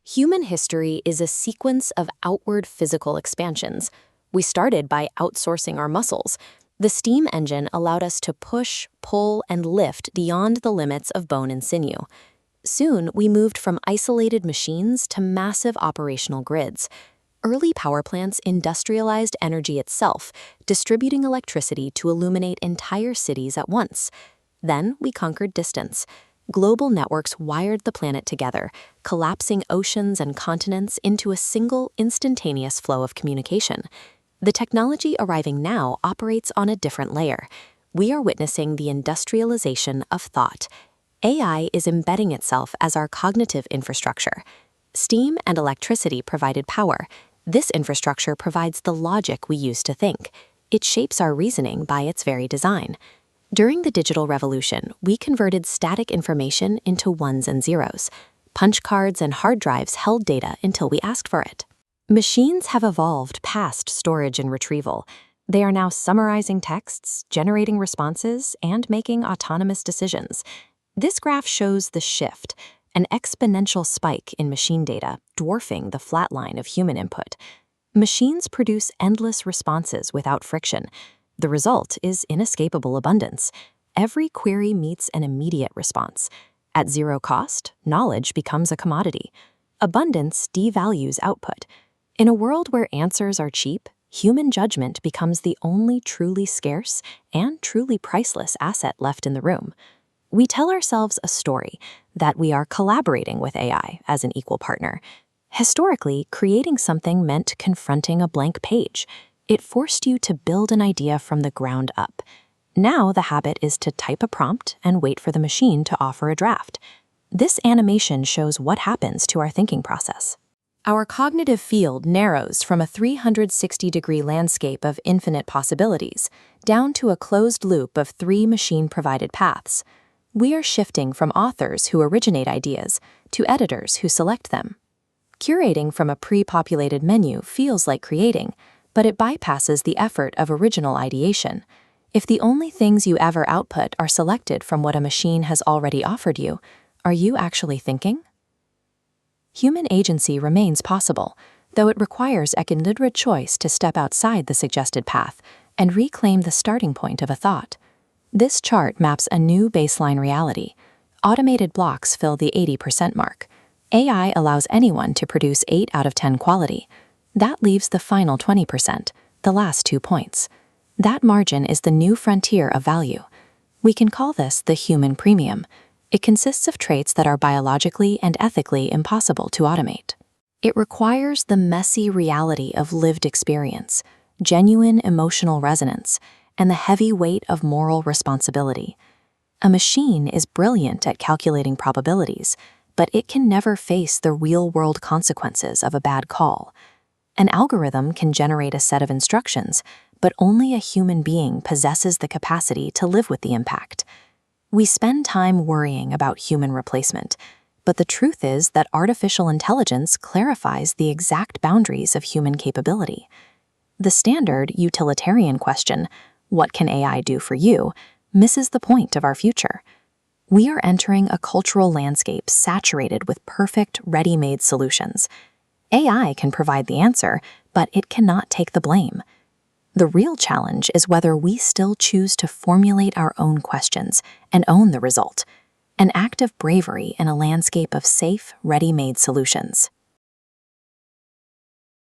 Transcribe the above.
Human history is a sequence of outward physical expansions. We started by outsourcing our muscles. The steam engine allowed us to push, pull, and lift beyond the limits of bone and sinew. Soon, we moved from isolated machines to massive operational grids. Early power plants industrialized energy itself, distributing electricity to illuminate entire cities at once. Then, we conquered distance. Global networks wired the planet together, collapsing oceans and continents into a single, instantaneous flow of communication. The technology arriving now operates on a different layer. We are witnessing the industrialization of thought. AI is embedding itself as our cognitive infrastructure. Steam and electricity provided power. This infrastructure provides the logic we use to think. It shapes our reasoning by its very design. During the digital revolution, we converted static information into ones and zeros. Punch cards and hard drives held data until we asked for it. Machines have evolved past storage and retrieval. They are now summarizing texts, generating responses, and making autonomous decisions. This graph shows the shift, an exponential spike in machine data, dwarfing the flat line of human input. Machines produce endless responses without friction. The result is inescapable abundance. Every query meets an immediate response. At zero cost, knowledge becomes a commodity. Abundance devalues output. In a world where answers are cheap, human judgment becomes the only truly scarce and truly priceless asset left in the room. We tell ourselves a story that we are collaborating with AI as an equal partner. Historically, creating something meant confronting a blank page. It forced you to build an idea from the ground up. Now the habit is to type a prompt and wait for the machine to offer a draft. This animation shows what happens to our thinking process. Our cognitive field narrows from a 360-degree landscape of infinite possibilities down to a closed loop of 3 machine-provided paths. We are shifting from authors who originate ideas to editors who select them. Curating from a pre-populated menu feels like creating, but it bypasses the effort of original ideation. If the only things you ever output are selected from what a machine has already offered you, are you actually thinking? Human agency remains possible, though it requires a deliberate choice to step outside the suggested path and reclaim the starting point of a thought. This chart maps a new baseline reality. Automated blocks fill the 80% mark. AI allows anyone to produce 8 out of 10 quality. That leaves the final 20%, the last 2 points. That margin is the new frontier of value. We can call this the human premium. It consists of traits that are biologically and ethically impossible to automate. It requires the messy reality of lived experience, genuine emotional resonance, and the heavy weight of moral responsibility. A machine is brilliant at calculating probabilities, but it can never face the real-world consequences of a bad call. An algorithm can generate a set of instructions, but only a human being possesses the capacity to live with the impact. We spend time worrying about human replacement, but the truth is that artificial intelligence clarifies the exact boundaries of human capability. The standard utilitarian question, "What can AI do for you?" misses the point of our future. We are entering a cultural landscape saturated with perfect, ready-made solutions. AI can provide the answer, but it cannot take the blame. The real challenge is whether we still choose to formulate our own questions and own the result, an act of bravery in a landscape of safe, ready-made solutions.